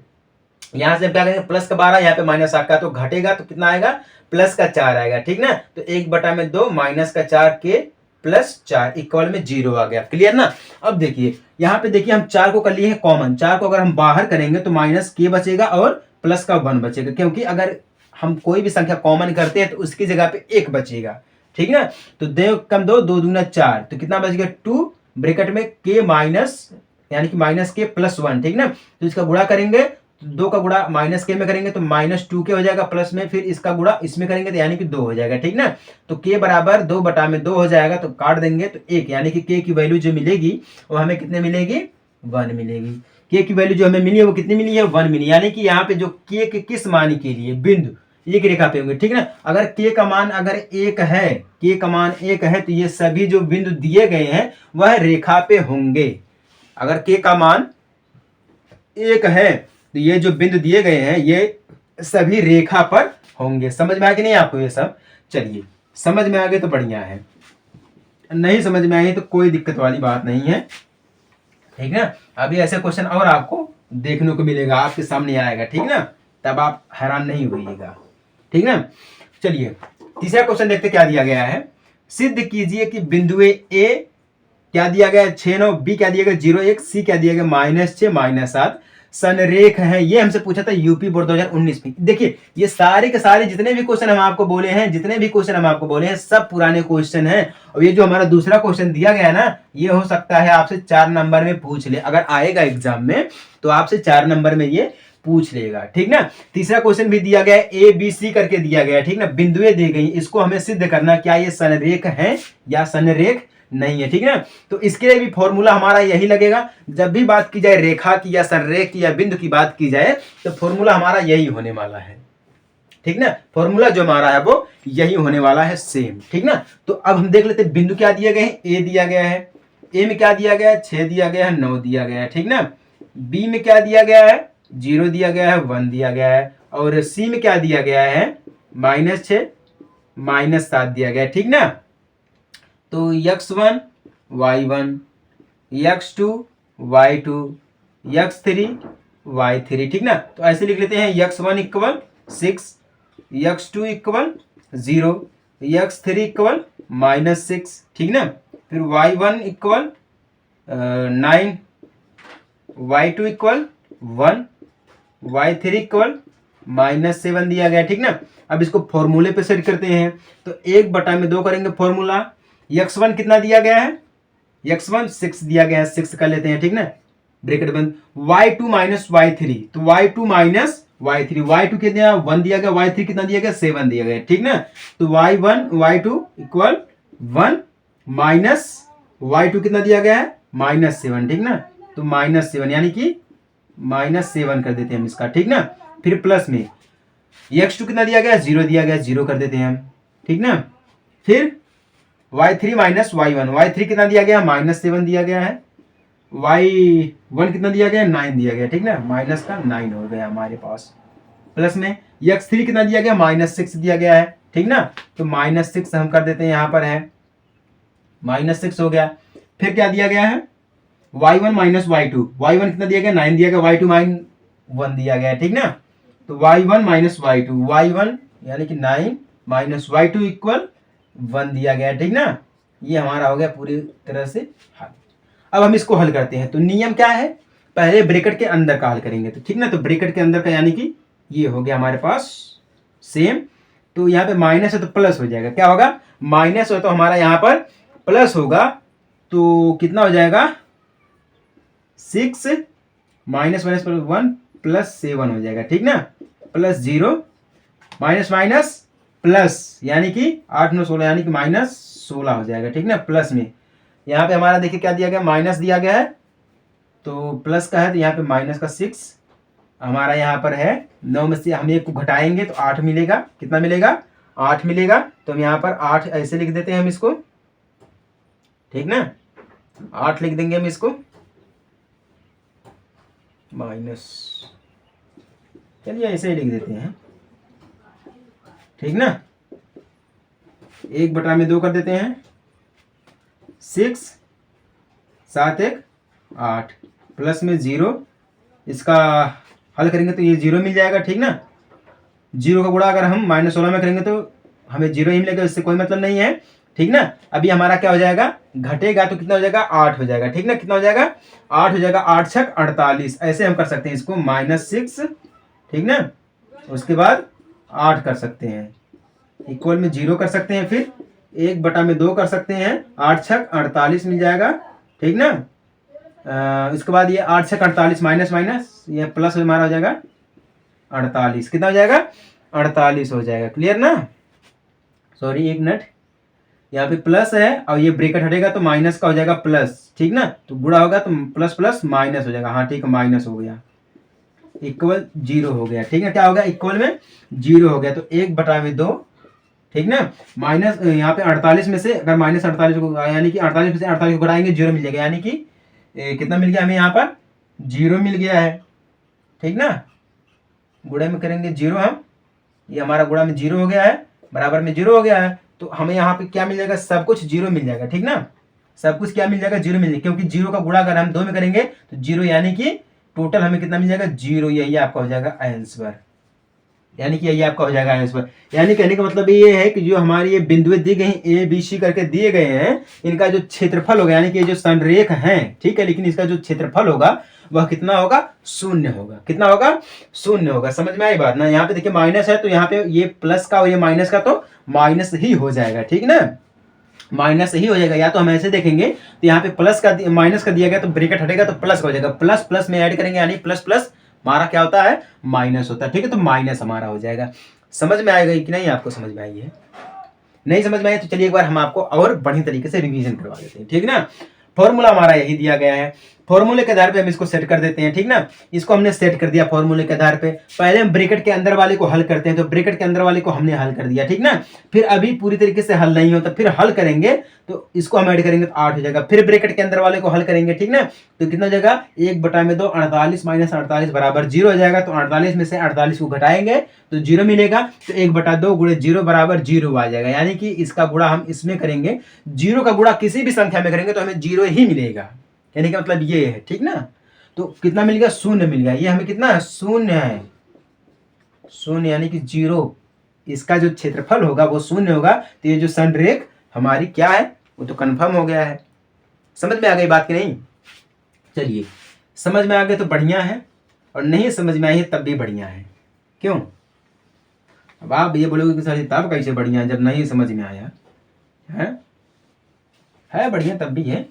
यहाँ से क्या करेंगे, प्लस का 12, यहाँ पे -8 का, तो घटेगा तो कितना आएगा, प्लस का 4 आएगा, ठीक ना। तो 1/2 माइनस का 4 के प्लस 4 इक्वल में 0 आ गया। क्लियर ना। अब देखिए यहाँ पे देखिए हम 4 को कर लिए हैं कॉमन, 4 को अगर हम बाहर करेंगे तो माइनस के बचेगा और प्लस का 1 बचेगा, क्योंकि अगर हम कोई भी संख्या कॉमन करते हैं तो उसकी जगह पे 1 बचेगा, ठीक ना। तो दो कम 2, 2 दूना 4, तो कितना बच गया 2 ब्रैकेट में के माइनस यानी कि माइनस के प्लस 1, ठीक ना। तो इसका गुणा करेंगे, 2 का गुणा माइनस के में करेंगे तो -2 के हो जाएगा, प्लस में फिर इसका गुणा इसमें करेंगे तो यानी कि 2 हो जाएगा, ठीक ना। तो के बराबर 2/2 हो जाएगा, तो काट देंगे तो 1, यानी कि के की वैल्यू जो मिलेगी वो हमें कितने मिलेगी, 1 मिलेगी। के की वैल्यू जो हमें मिली है वो कितनी मिली है, 1 मिली, यानी कि यहाँ पे जो के के किस मान के लिए बिंदु एक रेखा पे होंगे, ठीक ना। अगर के का मान अगर 1 है, के का मान 1 है, तो ये सभी जो बिंदु दिए गए हैं वह रेखा पे होंगे। अगर के का मान 1 है तो ये जो बिंदु दिए गए हैं ये सभी रेखा पर होंगे। समझ में आ कि नहीं आपको ये सब। चलिए समझ में आ गए तो बढ़िया है, नहीं समझ में आई तो कोई दिक्कत वाली बात नहीं है, ठीक ना। अभी ऐसे क्वेश्चन और आपको देखने को मिलेगा, आपके सामने आएगा, ठीक ना। तब आप हैरान नहीं होइएगा, ठीक ना। चलिए तीसरा क्वेश्चन देखते क्या दिया गया है। सिद्ध कीजिए कि बिंदु ए क्या दिया गया 6, 9, बी क्या दिया गया 0, 1, सी क्या दिया गया -6, -7 संरेख है। ये हमसे पूछा था यूपी बोर्ड 2019 में। देखिए ये सारे के सारे जितने भी क्वेश्चन हम आपको बोले हैं सब पुराने क्वेश्चन हैं। और ये जो हमारा दूसरा क्वेश्चन दिया गया है ना, ये हो सकता है आपसे 4 नंबर में पूछ ले, अगर आएगा एग्जाम में तो आपसे 4 नंबर में ये पूछ लेगा, ठीक ना। तीसरा क्वेश्चन भी दिया गया है, ए बी सी करके दिया गया है, ठीक ना। बिंदुएं दी गई, इसको हमें सिद्ध करना क्या ये संरेख है या संरेख नहीं है, ठीक है। तो इसके लिए भी फॉर्मूला हमारा यही लगेगा। जब भी बात की जाए रेखा की या संरेख की या बिंदु की बात की जाए तो फॉर्मूला हमारा यही होने वाला है, ठीक ना। फॉर्मूला जो हमारा है वो यही होने वाला है सेम, ठीक ना। तो अब हम देख लेते हैं बिंदु क्या दिए गए हैं। ए दिया गया है, ए में क्या दिया गया है 6 दिया गया है, 9 दिया गया है, ठीक ना। बी में क्या दिया गया है 0 दिया गया है, 1 दिया गया है, और सी में क्या दिया गया है -6 -7 दिया गया है, ठीक ना। तो x1 y1 x2 y2 x3 y3, ठीक ना। तो ऐसे लिख लेते हैं x1 = 6, x2 = 0, x3 = -6, ठीक ना। फिर y1 = 9, y2 = 1, y3 = -7 दिया गया, ठीक ना। अब इसको फॉर्मूले पे सेट करते हैं तो 1/2 करेंगे फॉर्मूला। x1 कितना दिया गया है, x1 6 दिया गया है, 6 कर लेते हैं, ठीक ना, ब्रैकेट बंद। y2 - y3, तो y2 - y3, y2 कितना 1 दिया गया, y3 कितना दिया गया 7 दिया गया, ठीक ना। तो y1 y2 = 1 माइनस y2 कितना दिया गया है -7, ठीक ना। तो -7 यानी कि -7 कर देते हैं हम इसका, ठीक ना। फिर प्लस में x2 कितना दिया गया 0 दिया गया, 0 कर देते हैं हम, ठीक ना। फिर y3 - y1, y3 कितना दिया गया -7 दिया गया है, y1 कितना दिया गया 9 दिया गया, ठीक ना। माइनस का 9 हो गया हमारे पास। प्लस में x3 कितना दिया गया -6 दिया गया है, ठीक ना। तो -6 हम कर देते हैं, यहाँ पर है -6 हो गया। फिर क्या दिया गया है y1 - y2, y1 कितना दिया गया 9 दिया गया, y2 -1 दिया गया है, ठीक ना। तो y1 - y2, y1 यानी कि 9 -y2 = 1 दिया गया, ठीक ना। ये हमारा हो गया पूरी तरह से हल। अब हम इसको हल करते हैं तो नियम क्या है, पहले ब्रैकेट के अंदर का हल करेंगे, तो ठीक ना। तो ब्रैकेट के अंदर का यानी कि ये हो गया हमारे पास सेम। तो यहाँ पे माइनस है तो प्लस हो जाएगा, क्या होगा माइनस हो तो हमारा यहाँ पर प्लस होगा, तो कितना हो जाएगा 6 -1 +7 हो जाएगा, ठीक ना। +0 माइनस प्लस यानी कि 8 9 16 यानी कि -16 हो जाएगा, ठीक ना। प्लस में यहाँ पे हमारा देखिए क्या दिया गया माइनस दिया गया है, तो प्लस का है तो यहाँ पे माइनस का 6 हमारा यहाँ पर है। 9 में से हम 1 को घटाएंगे तो 8 मिलेगा, कितना मिलेगा 8 मिलेगा। तो हम यहाँ पर 8 ऐसे लिख देते हैं हम इसको, ठीक ना। 8 लिख देंगे हम इसको माइनस, चलिए ऐसे ही लिख देते हैं, ठीक ना। 1/2 कर देते हैं, 6 7 1 8 प्लस में 0, इसका हल करेंगे तो ये 0 मिल जाएगा, ठीक ना। 0 का गुणा अगर हम -16 में करेंगे तो हमें 0 ही मिलेगा, इससे कोई मतलब नहीं है, ठीक ना। अभी हमारा क्या हो जाएगा, घटेगा तो कितना हो जाएगा, 8 हो जाएगा, ठीक ना। कितना हो जाएगा, 8 हो जाएगा। 8 छक 48, ऐसे हम कर सकते हैं इसको -6, ठीक ना। उसके बाद 8 कर सकते हैं, इक्वल में 0 कर सकते हैं, फिर 1/2 कर सकते हैं, 8 छक 48 मिल जाएगा, ठीक ना। इसके बाद ये 8 छक 48 माइनस माइनस ये प्लस हमारा हो जाएगा 48, कितना हो जाएगा, 48 हो जाएगा। क्लियर ना। सॉरी एक मिनट, यहाँ पे प्लस है और ये ब्रैकेट हटेगा तो माइनस का हो जाएगा प्लस, ठीक ना। तो गुणा होगा तो प्लस प्लस माइनस हो जाएगा, हाँ ठीक है, माइनस हो गया, इक्वल 0 हो गया, ठीक है। क्या हो गया, इक्वल में 0 हो गया, तो 1/2, ठीक ना। माइनस यहाँ पे 48 में से अगर -48 को यानी कि 48 में से 48 को घटाएंगे 0 मिल जाएगा, यानी कि कितना मिल गया हमें यहाँ पर, 0 मिल गया है, ठीक ना। गुणा में करेंगे 0 हम, ये हमारा गुणा में 0 हो गया है, बराबर में 0 हो गया है, तो हमें यहाँ पे क्या मिल जाएगा, सब कुछ 0 मिल जाएगा, ठीक ना। सब कुछ क्या मिल जाएगा, 0 मिल जाएगा, क्योंकि 0 का गुणा अगर हम 2 में करेंगे तो 0, यानी कि टोटल हमें कितना मिल जाएगा, 0। यही आपका हो जाएगा आंसर, यानी कि यही आपका हो जाएगा आंसर। यानी कहने का मतलब ये है कि जो हमारी ये बिंदुएं दी गई ए बी सी करके दिए गए हैं, इनका जो क्षेत्रफल होगा, यानी कि ये जो संरेख हैं, ठीक है, लेकिन इसका जो क्षेत्रफल होगा वह कितना होगा, 0 होगा। कितना होगा, 0 होगा। समझ में आई बात ना। यहाँ पे देखिए माइनस है तो यहाँ पे ये प्लस का और ये माइनस का तो माइनस ही हो जाएगा, ठीक ना, माइनस ही हो जाएगा। या तो हम ऐसे देखेंगे तो यहाँ पे प्लस का माइनस का दिया गया तो ब्रैकेट हटेगा तो प्लस हो जाएगा, प्लस प्लस में ऐड करेंगे यानी प्लस प्लस हमारा क्या होता है, माइनस होता है, ठीक है। तो माइनस हमारा हो जाएगा। समझ में आएगा कि नहीं, आपको समझ में आई है, नहीं समझ में आई तो चलिए एक बार हम आपको और बढ़िया तरीके से रिवीजन करवा देते हैं, ठीक ना। फॉर्मूला हमारा यही दिया गया है, फॉर्मूले के आधार पे हम इसको सेट कर देते हैं, ठीक ना। इसको हमने सेट कर दिया फॉर्मूले के आधार पे। पहले हम ब्रैकेट के अंदर वाले को हल करते हैं, तो ब्रैकेट के अंदर वाले को हमने हल कर दिया, ठीक ना। फिर अभी पूरी तरीके से हल नहीं होता, फिर हल करेंगे तो इसको हम ऐड करेंगे तो 8 हो जाएगा। फिर ब्रैकेट के अंदर वाले को हल करेंगे, ठीक ना, तो कितना हो जाएगा, 1/2 48 माइनस 48 बराबर 0 हो जाएगा। तो 48 में से 48 को घटाएंगे तो 0 मिलेगा, तो 1/2 गुणे 0 बराबर 0 आ जाएगा। यानी कि इसका गुणा हम इसमें करेंगे, 0 का गुणा किसी भी संख्या में करेंगे तो हमें 0 ही मिलेगा, यानी कि मतलब ये है, ठीक ना। तो कितना मिल गया, 0 मिल गया। ये हमें कितना है, 0 है, 0 यानी कि 0। इसका जो क्षेत्रफल होगा वो 0 होगा, तो ये जो संरेख हमारी क्या है वो तो कंफर्म हो गया है। समझ में आ गई बात की नहीं। चलिए समझ में आ गए तो बढ़िया है, और नहीं समझ में आई है तब भी बढ़िया है। क्यों, अब आप ये बोलोगे कि सर तब कैसे बढ़िया है जब नहीं समझ में आया है बढ़िया तब भी है,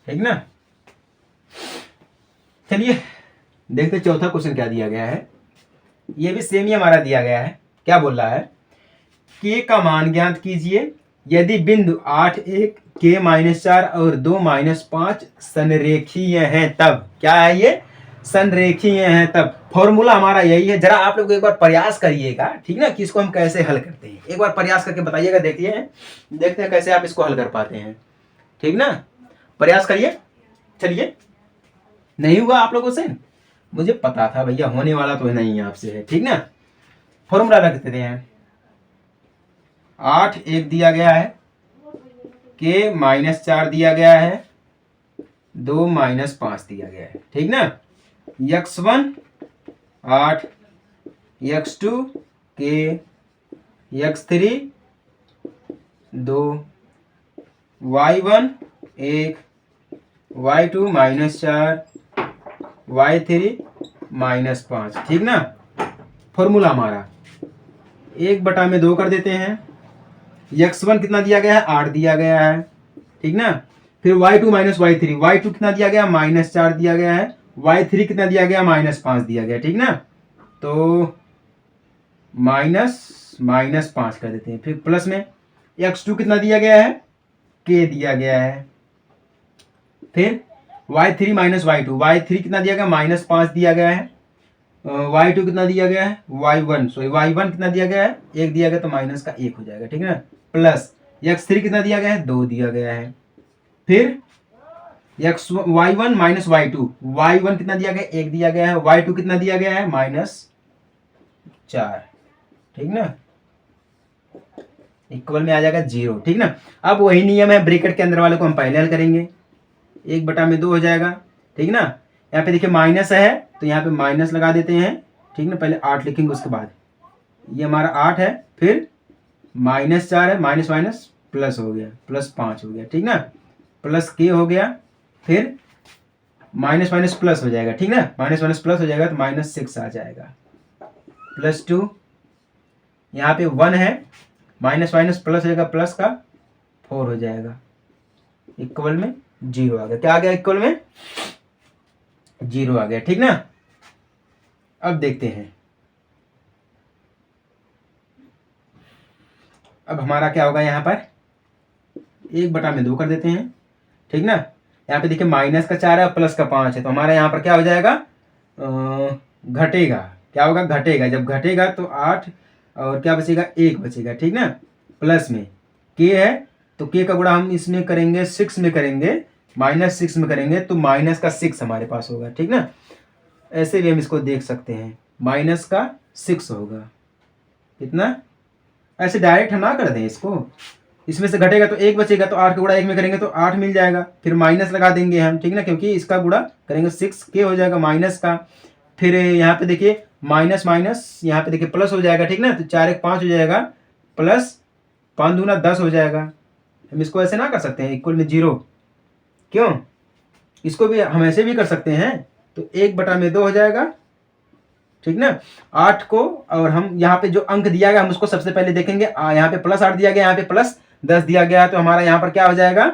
ठीक ना। चलिए देखते चौथा क्वेश्चन क्या दिया गया है। ये भी सेम ही हमारा दिया गया है। क्या बोल रहा है, के का मान ज्ञात कीजिए यदि बिंदु 8 1 के -4 और 2 -5 संरेखीय हैं तब। क्या है ये, संरेखीय हैं तब। फॉर्मूला हमारा यही है। जरा आप लोग एक बार प्रयास करिएगा, ठीक ना, कि इसको हम कैसे हल करते हैं। एक बार प्रयास करके बताइएगा, देखते हैं कैसे आप इसको हल कर पाते हैं, ठीक ना। प्रयास करिए। चलिए, नहीं हुआ आप लोगों से, मुझे पता था भैया होने वाला तो नहीं आपसे है, ठीक ना। फॉर्मूला रख देते हैं। 8 1 दिया गया है, के -4 दिया गया है, 2 -5 दिया गया है, ठीक ना। x1 8, x2 के, x3 2, y1 1, y2 -4, y3 -5, ठीक ना। फॉर्मूला हमारा 1/2 कर देते हैं। x1 कितना दिया गया है, 8 दिया गया है, ठीक ना। फिर y2 y3, y2 कितना दिया गया, -4 दिया गया है, y3 कितना दिया गया, -5 दिया गया, ठीक ना। तो -5 कर देते हैं। फिर प्लस में x2 कितना दिया गया है, k दिया गया है। फिर y3 y2, y3 कितना दिया गया, -5 दिया गया है। y2 कितना दिया गया है, y1 कितना दिया गया है, 1 दिया गया, तो माइनस का 1 हो जाएगा, ठीक है ना। प्लस x3 कितना दिया गया है, 2 दिया गया है। फिर y1 y2, y1 कितना दिया गया, 1 दिया गया है, y2 कितना दिया गया है, -4, ठीक ना। इक्वल में आ जाएगा 0, ठीक ना। अब वही नियम है, ब्रैकेट के अंदर वाले को हम पहले हल करेंगे, 1/2 हो जाएगा, ठीक ना। यहाँ पे देखिए माइनस है तो यहाँ पे माइनस लगा देते हैं, ठीक ना। पहले 8 लिखेंगे, उसके बाद ये हमारा 8 है, फिर -4 है, माइनस माइनस प्लस हो गया, +5 हो गया, ठीक ना। प्लस के हो गया, फिर माइनस माइनस प्लस हो जाएगा, ठीक ना। माइनस माइनस प्लस हो जाएगा तो -6 आ जाएगा, +2, यहाँ पे 1 है, माइनस माइनस प्लस हो जाएगा, प्लस का 4 हो जाएगा, इक्वल में 0 आ गया। क्या आ गया? इक्वल में 0 आ गया, ठीक ना। अब देखते हैं, अब हमारा क्या होगा, यहाँ पर 1/2 कर देते हैं, ठीक ना। यहाँ पे देखिए माइनस का 4 है, प्लस का 5 है, तो हमारा यहाँ पर क्या हो जाएगा, घटेगा। क्या होगा? घटेगा। जब घटेगा तो 8 और क्या बचेगा, 1 बचेगा, ठीक ना। प्लस में के है तो के का गुणा हम इसमें करेंगे, 6 में करेंगे, -6 में करेंगे तो माइनस का 6 हमारे पास होगा, ठीक ना। ऐसे भी हम इसको देख सकते हैं, माइनस का 6 होगा, कितना। ऐसे डायरेक्ट हम ना कर दें इसको, इसमें से घटेगा तो 1 बचेगा, तो 8 का गुणा 1 में करेंगे तो 8 मिल जाएगा, फिर माइनस लगा देंगे हम, ठीक ना, क्योंकि इसका गुणा करेंगे 6 के हो जाएगा माइनस का। फिर यहाँ पे देखिए माइनस माइनस, यहाँ पे देखिए प्लस हो जाएगा, ठीक ना। तो 4 1 5 हो जाएगा, प्लस 5 दूना 10 हो जाएगा। हम इसको ऐसे ना कर सकते हैं, इक्वल में 0, क्यों? इसको भी हम ऐसे भी कर सकते हैं, तो 1/2 हो जाएगा, ठीक ना। 8 को, और हम यहाँ पे जो अंक दिया गया हम उसको सबसे पहले देखेंगे। यहाँ पे +8 दिया गया, यहाँ पे +10 दिया गया, तो हमारा यहाँ पर क्या हो जाएगा,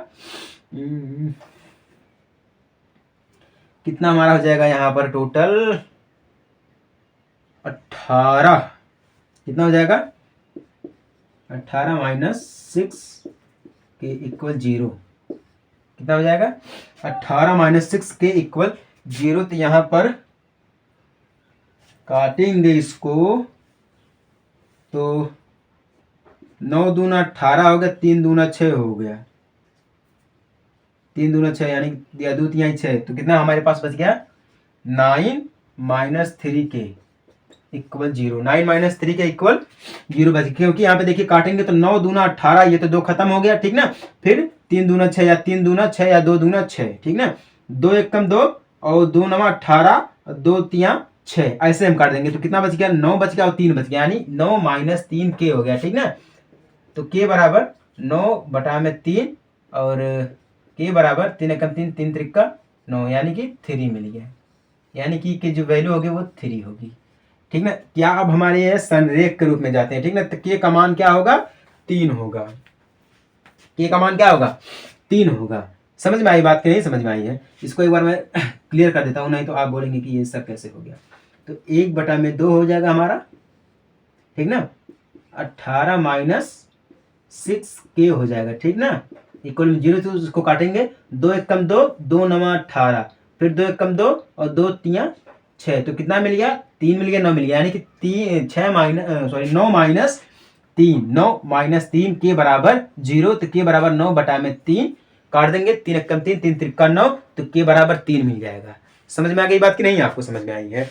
कितना हमारा हो जाएगा यहाँ पर टोटल 18, कितना हो जाएगा, 18 - 6 के इक्वल 0, कितना हो जाएगा, 18 - 6 के इक्वल 0। तो यहाँ पर काटेंगे इसको तो 9 दूना 18 हो गया, 3 दूना 6 हो गया, 3 दूना 6 यानी 2 3 6, तो कितना हमारे पास बच गया, 9 - 3 के इक्वल 0, 9 - 3 के इक्वल 0 बच गया। क्योंकि यहाँ पे देखिए काटेंगे तो 9 दूना 18, ये तो 2 खत्म हो गया, ठीक ना। फिर 3 दूना 6 या 3 दूना 6 या 2 दूना 6, ठीक ना। 2 1 कम 2 और 2 9 18, 2 3 6, ऐसे हम काट देंगे तो कितना बच गया, 9 बच गया और 3 बच गया, यानी 9 - 3 के हो गया, ठीक ना। तो के बराबर 9/3 और के बराबर 3 एकम 3, 3 त्रिका 9, यानी कि 3 मिल गया, यानी कि जो वैल्यू होगी वो 3 होगी, ठीक ना। क्या अब हमारे ये संरेख के रूप में जाते हैं, ठीक ना। तो के का मान क्या होगा, 3 होगा, के का मान क्या होगा, 3 होगा। समझ में आई बात कि नहीं समझ में आई है? इसको एक बार मैं क्लियर कर देता हूँ, नहीं तो आप बोलेंगे कि ये सब कैसे हो गया। तो 1/2 हो जाएगा हमारा, ठीक ना। 18 - 6 के हो जाएगा, ठीक ना, इक्वल में 0, तो उसको काटेंगे, 2 1 कम 2, 2 9 18, फिर 2 1 कम 2 और 2 3 6, तो कितना मिल गया, 3 मिल गया, 9 मिल गया, यानी कि 9 - 3 के बराबर 0, तो के बराबर 9/3 काट देंगे, 3 एकम 3, 3 त्रिका 9, तो के बराबर 3 मिल जाएगा। समझ में आ गई बात कि नहीं, आपको समझ में आई है?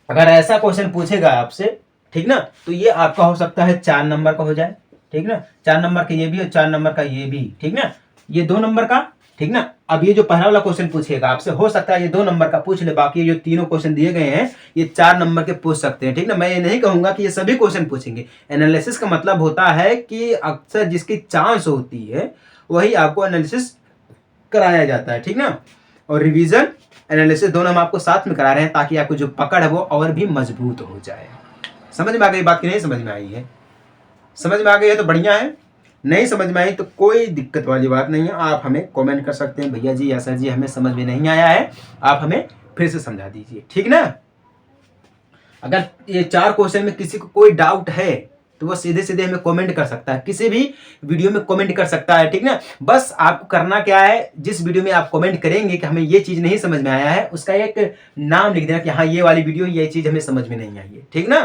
अगर ऐसा क्वेश्चन पूछेगा आपसे, ठीक ना, तो ये आपका हो सकता है 4 नंबर का हो जाए, ठीक ना। 4 नंबर का ये भी और 4 नंबर का ये भी, ठीक ना। ये 2 नंबर का, ठीक ना। अब ये जो पहला वाला क्वेश्चन पूछेगा आपसे, हो सकता है ये 2 नंबर का पूछ ले, बाकी जो तीनों क्वेश्चन दिए गए हैं ये 4 नंबर के पूछ सकते हैं, ठीक ना। मैं ये नहीं कहूंगा कि ये सभी क्वेश्चन पूछेंगे। एनालिसिस का मतलब होता है कि अक्सर जिसकी चांस होती है वही आपको एनालिसिस कराया जाता है, ठीक ना। और रिवीजन एनालिसिस दोनों हम आपको साथ में करा रहे हैं, ताकि आपको जो पकड़ है वो और भी मजबूत हो जाए। समझ में आ गई बात कि नहीं समझ में आई है? समझ में आ गई है तो बढ़िया है, नहीं समझ में आई तो कोई दिक्कत वाली बात नहीं है, आप हमें कमेंट कर सकते हैं, भैया जी या सर जी हमें समझ में नहीं आया है, आप हमें फिर से समझा दीजिए, ठीक ना। अगर ये 4 क्वेश्चन में किसी को कोई डाउट है तो वो सीधे सीधे हमें कमेंट कर सकता है, किसी भी वीडियो में कमेंट कर सकता है, ठीक ना। बस आपको करना क्या है, जिस वीडियो में आप कमेंट करेंगे कि हमें ये चीज नहीं समझ में आया है, उसका एक नाम लिख देना कि हाँ ये वाली वीडियो ये चीज हमें समझ में नहीं आई है, ठीक ना।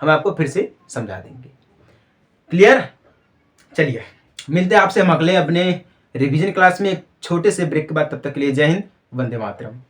हम आपको फिर से समझा देंगे। क्लियर? चलिए मिलते हैं आपसे हम अगले अपने रिवीजन क्लास में एक छोटे से ब्रेक के बाद, तब तक के लिए जय हिंद, वंदे मातरम।